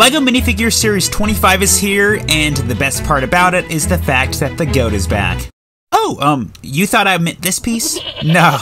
LEGO Minifigures Series 25 is here, and the best part about it is the fact that the goat is back. Oh, you thought I meant this piece? No,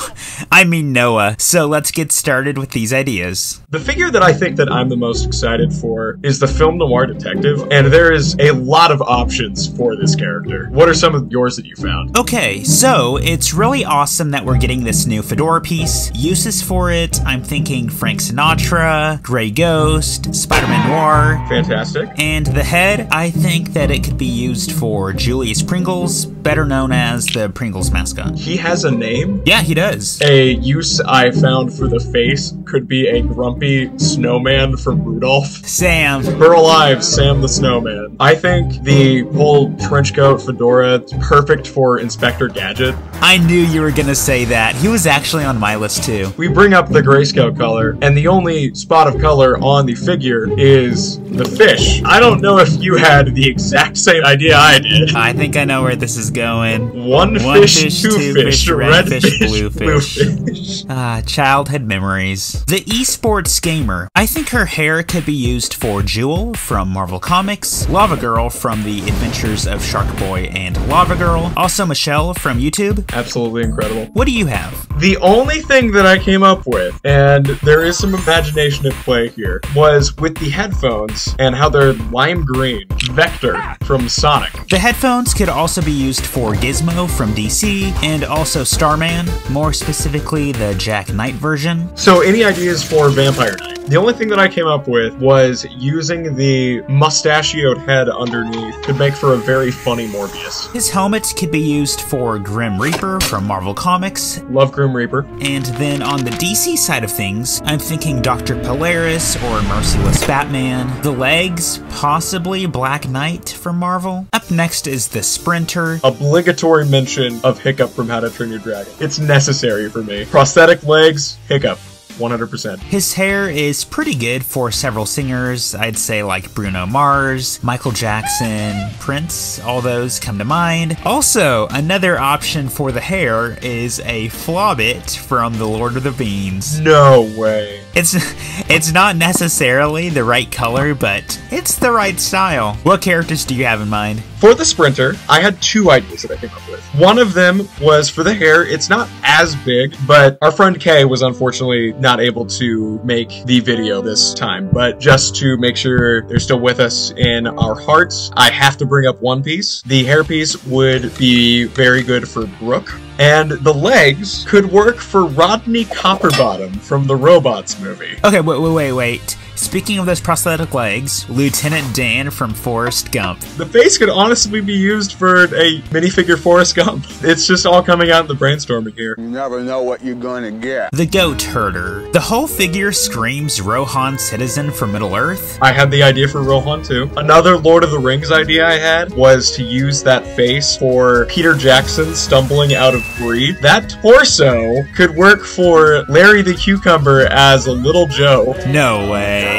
I mean Noah. So let's get started with these ideas. The figure that I think that I'm the most excited for is the film Noir Detective, and there is a lot of options for this character. What are some of yours that you found? Okay, so it's really awesome that we're getting this new fedora piece. Uses for it, I'm thinking Frank Sinatra, Grey Ghost, Spider-Man Noir. Fantastic. And the head, I think that it could be used for Julius Pringles, better known as the Pringles mascot. He has a name? Yeah, he does. A use I found for the face could be a grumpy snowman from Rudolph. Sam. Burl Ives, Sam the Snowman. I think the whole trench coat fedora is perfect for Inspector Gadget. I knew you were gonna say that. He was actually on my list too. We bring up the grayscale color, and the only spot of color on the figure is the fish. I don't know if you had the exact same idea I did. I think I know where this is going. One fish, two fish, red fish, blue fish. Ah, childhood memories. The esports gamer. I think her hair could be used for Jewel from Marvel Comics, Lava Girl from The Adventures of Shark Boy and Lava Girl, also Michelle from YouTube. Absolutely incredible. What do you have? The only thing that I came up with, and there is some imagination at play here, was with the headphones and how they're lime green. Vector from Sonic. The headphones could also be used for Gizmo from DC, and also Starman, more specifically the Jack Knight version. So any ideas for Vampire Knight? The only thing that I came up with was using the mustachioed head underneath to make for a very funny Morbius. His helmet could be used for Grim Reaper from Marvel Comics. Love Grim Reaper. And then on the DC side of things, I'm thinking Dr. Polaris or Merciless Batman. The legs, possibly Black Knight from Marvel. Up next is the Sprinter. Obligatory mention of Hiccup from How to Train Your Dragon. It's necessary for me. Prosthetic legs, Hiccup. 100%. His hair is pretty good for several singers. I'd say like Bruno Mars, Michael Jackson, Prince, all those come to mind. Also, another option for the hair is a Flobbit from The Lord of the Beans. No way. It's not necessarily the right color, but it's the right style. What characters do you have in mind? For the Sprinter, I had two ideas that I came up with. One of them was for the hair. It's not as big, but our friend Kay was unfortunately not able to make the video this time. But just to make sure they're still with us in our hearts, I have to bring up one piece. The hair piece would be very good for Brooke. And the legs could work for Rodney Copperbottom from the Robots movie. Okay, wait. Speaking of those prosthetic legs, Lieutenant Dan from Forrest Gump. The face could honestly be used for a minifigure Forrest Gump. It's just all coming out in the brainstorming here. You never know what you're gonna get. The Goat Herder. The whole figure screams Rohan Citizen from Middle-earth. I had the idea for Rohan too. Another Lord of the Rings idea I had was to use that face for Peter Jackson stumbling out of Greed. That torso could work for Larry the Cucumber as a Little Joe. No way.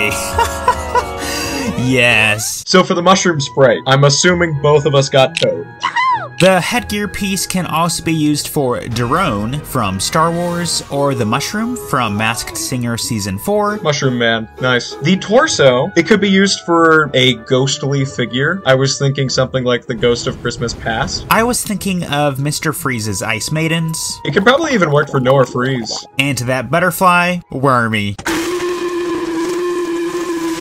Yes. So for the mushroom spray, I'm assuming both of us got Toad. The headgear piece can also be used for Daron from Star Wars or the Mushroom from Masked Singer Season 4. Mushroom Man, nice. The torso, it could be used for a ghostly figure. I was thinking something like the Ghost of Christmas Past. I was thinking of Mr. Freeze's Ice Maidens. It could probably even work for Noah Freeze. And that butterfly, Wormy.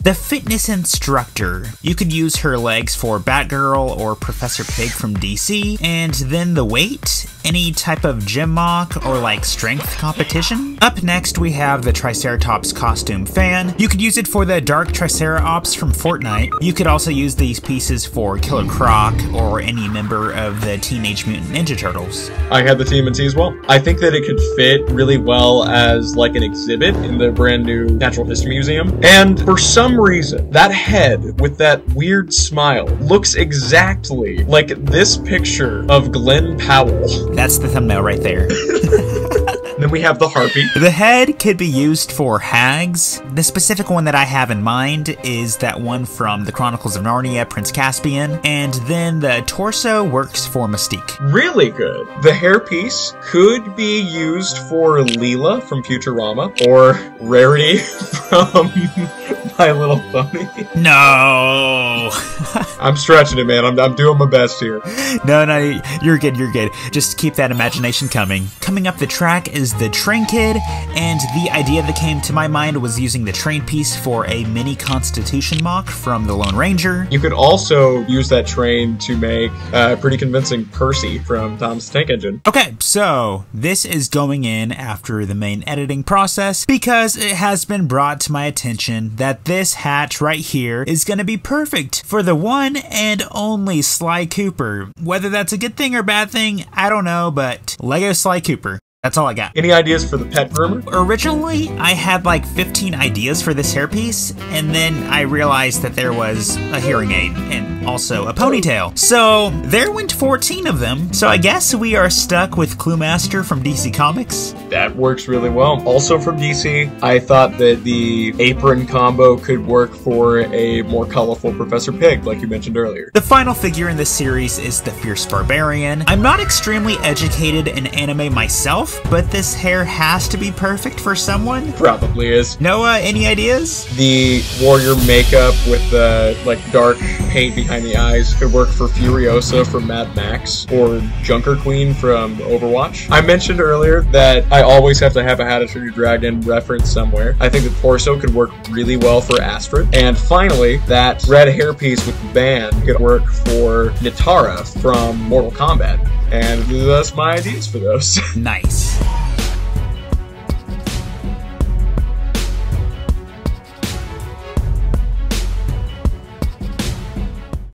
The Fitness Instructor. You could use her legs for Batgirl or Professor Pig from DC, and then the weight, any type of gym mock or like strength competition. Up next we have the Triceratops costume fan. You could use it for the Dark Triceratops from Fortnite. You could also use these pieces for Killer Croc or any member of the Teenage Mutant Ninja Turtles. I had the TMNT as well. I think that it could fit really well as like an exhibit in the brand new Natural History Museum. And for some reason, that head with that weird smile looks exactly like this picture of Glenn Powell. That's the thumbnail right there. Then we have the Harpy. The head could be used for hags. The specific one that I have in mind is that one from the Chronicles of Narnia, Prince Caspian. And then the torso works for Mystique. Really good. The hairpiece could be used for Leela from Futurama, or Rarity from My Little Pony. No. I'm stretching it, man. I'm doing my best here. No, you're good, you're good. Just keep that imagination coming. Coming up the track is the Train Kid, and the idea that came to my mind was using the train piece for a mini Constitution mock from the Lone Ranger. You could also use that train to make a pretty convincing Percy from Thomas the Tank Engine. Okay, so this is going in after the main editing process because it has been brought to my attention that this hatch right here is going to be perfect for the one and only Sly Cooper. Whether that's a good thing or bad thing, I don't know, but Lego Sly Cooper. That's all I got. Any ideas for the pet groomer? Originally, I had like 15 ideas for this hairpiece, and then I realized that there was a hearing aid and also a ponytail. So there went 14 of them. So I guess we are stuck with Cluemaster from DC Comics. That works really well. Also from DC, I thought that the apron combo could work for a more colorful Professor Pig, like you mentioned earlier. The final figure in this series is the Fierce Barbarian. I'm not extremely educated in anime myself, but this hair has to be perfect for someone. Probably is. Noah, any ideas? The warrior makeup with the like dark paint behind the eyes could work for Furiosa from Mad Max or Junker Queen from Overwatch. I mentioned earlier that I always have to have a How to Train Your Dragon reference somewhere. I think the torso could work really well for Astrid. And finally, that red hairpiece with the band could work for Nitara from Mortal Kombat. And that's my ideas for those. Nice.